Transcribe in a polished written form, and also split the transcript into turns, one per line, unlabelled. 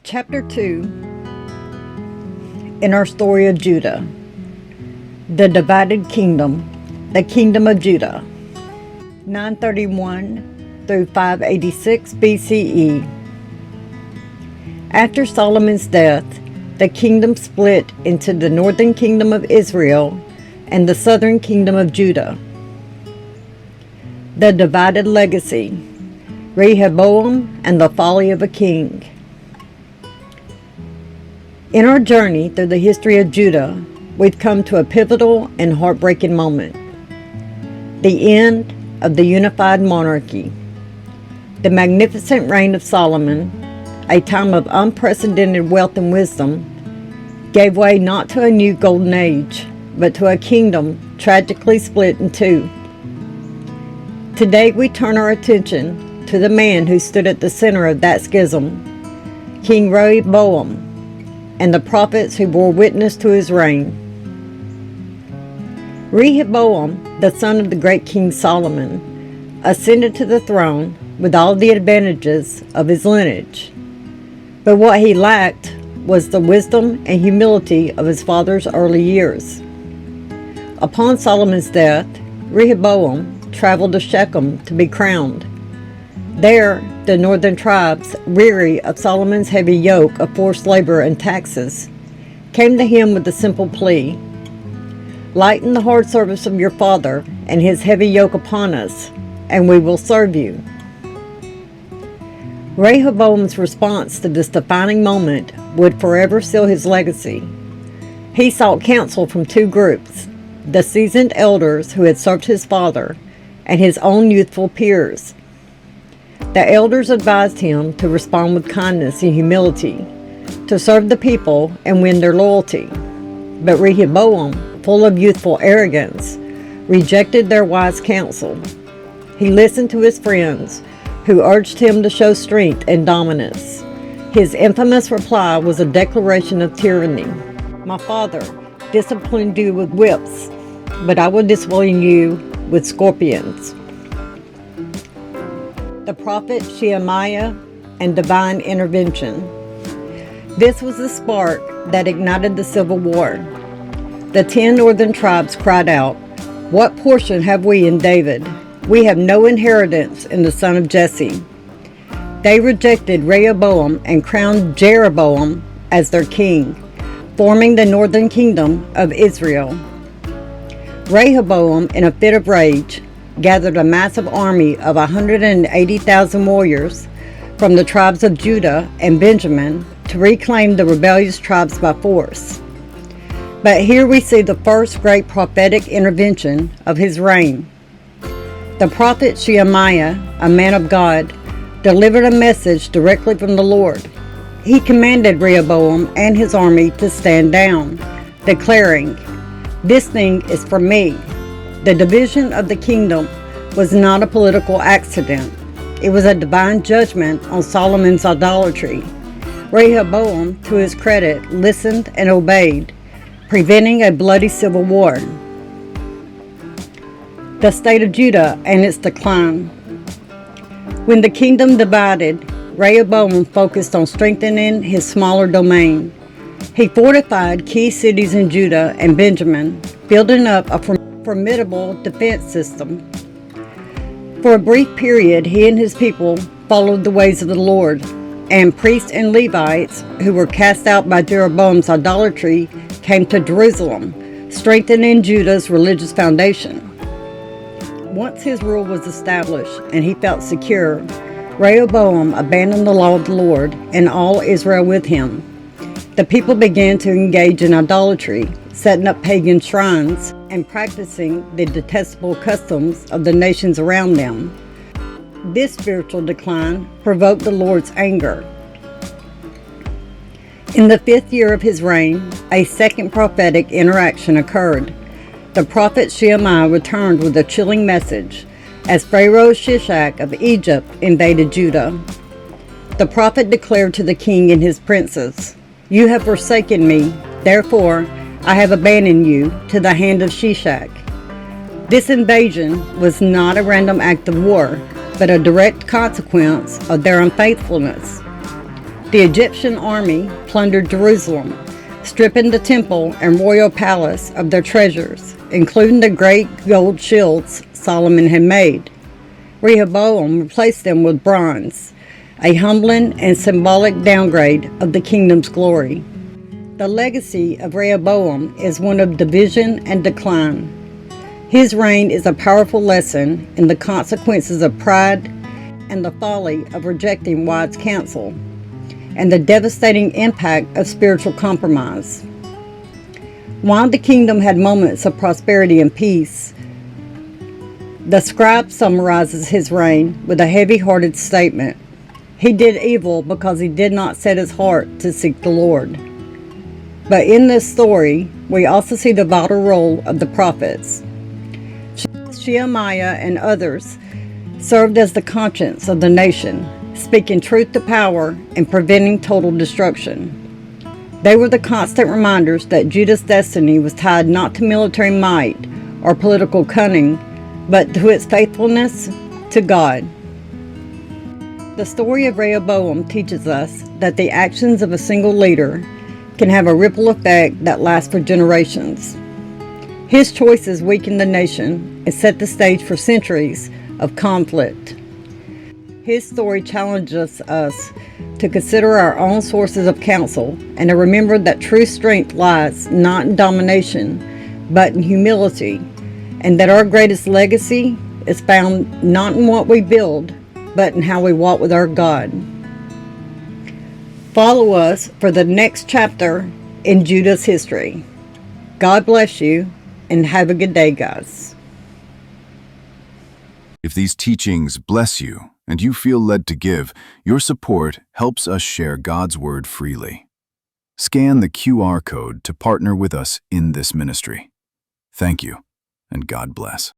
Chapter 2. In our story of Judah, the divided kingdom, the kingdom of Judah, 931 through 586 BCE. After Solomon's death, the kingdom split into the northern kingdom of Israel and the southern kingdom of Judah. The divided legacy, Rehoboam and the folly of a king. In our journey through the history of Judah, we've come to a pivotal and heartbreaking moment. The end of the unified monarchy. The magnificent reign of Solomon, a time of unprecedented wealth and wisdom, gave way not to a new golden age, but to a kingdom tragically split in two. Today we turn our attention to the man who stood at the center of that schism, King Rehoboam, and the prophets who bore witness to his reign. Rehoboam, the son of the great King Solomon, ascended to the throne with all the advantages of his lineage. But what he lacked was the wisdom and humility of his father's early years. Upon Solomon's death, Rehoboam traveled to Shechem to be crowned. There, the northern tribes, weary of Solomon's heavy yoke of forced labor and taxes, came to him with the simple plea, "Lighten the hard service of your father and his heavy yoke upon us, and we will serve you." Rehoboam's response to this defining moment would forever seal his legacy. He sought counsel from two groups, the seasoned elders who had served his father and his own youthful peers. The elders advised him to respond with kindness and humility, to serve the people and win their loyalty. But Rehoboam, full of youthful arrogance, rejected their wise counsel. He listened to his friends, who urged him to show strength and dominance. His infamous reply was a declaration of tyranny. "My father disciplined you with whips, but I will discipline you with scorpions." The prophet Shemaiah and divine intervention. This was the spark that ignited the civil war. The 10 northern tribes cried out, "What portion have we in David? We have no inheritance in the son of Jesse." They rejected Rehoboam and crowned Jeroboam as their king, forming the northern kingdom of Israel. Rehoboam, in a fit of rage, gathered a massive army of 180,000 warriors from the tribes of Judah and Benjamin to reclaim the rebellious tribes by force. But here we see the first great prophetic intervention of his reign. The prophet Shemaiah, a man of God, delivered a message directly from the Lord. He commanded Rehoboam and his army to stand down, declaring, "This thing is for me." The division of the kingdom was not a political accident. It was a divine judgment on Solomon's idolatry. Rehoboam, to his credit, listened and obeyed, preventing a bloody civil war. The state of Judah and its decline. When the kingdom divided, Rehoboam focused on strengthening his smaller domain. He fortified key cities in Judah and Benjamin, building up a formidable defense system. For a brief period, he and his people followed the ways of the Lord, and priests and Levites, who were cast out by Jeroboam's idolatry, came to Jerusalem, strengthening Judah's religious foundation. Once his rule was established and he felt secure, Rehoboam abandoned the law of the Lord and all Israel with him. The people began to engage in idolatry, setting up pagan shrines and practicing the detestable customs of the nations around them. This spiritual decline provoked the Lord's anger. In the 5th year of his reign, a second prophetic interaction occurred. The prophet Shemaiah returned with a chilling message as Pharaoh Shishak of Egypt invaded Judah. The prophet declared to the king and his princes, "You have forsaken me, therefore I have abandoned you to the hand of Shishak." This invasion was not a random act of war, but a direct consequence of their unfaithfulness. The Egyptian army plundered Jerusalem, stripping the temple and royal palace of their treasures, including the great gold shields Solomon had made. Rehoboam replaced them with bronze, a humbling and symbolic downgrade of the kingdom's glory. The legacy of Rehoboam is one of division and decline. His reign is a powerful lesson in the consequences of pride and the folly of rejecting wise counsel, and the devastating impact of spiritual compromise. While the kingdom had moments of prosperity and peace, the scribe summarizes his reign with a heavy-hearted statement. He did evil because he did not set his heart to seek the Lord. But in this story, we also see the vital role of the prophets. Shemaiah and others served as the conscience of the nation, speaking truth to power and preventing total destruction. They were the constant reminders that Judah's destiny was tied not to military might or political cunning, but to its faithfulness to God. The story of Rehoboam teaches us that the actions of a single leader can have a ripple effect that lasts for generations. His choices weakened the nation and set the stage for centuries of conflict. His story challenges us to consider our own sources of counsel and to remember that true strength lies not in domination, but in humility, and that our greatest legacy is found not in what we build, but in how we walk with our God. Follow us for the next chapter in Judah's history. God bless you, and have a good day, guys.
If these teachings bless you and you feel led to give, your support helps us share God's Word freely. Scan the QR code to partner with us in this ministry. Thank you, and God bless.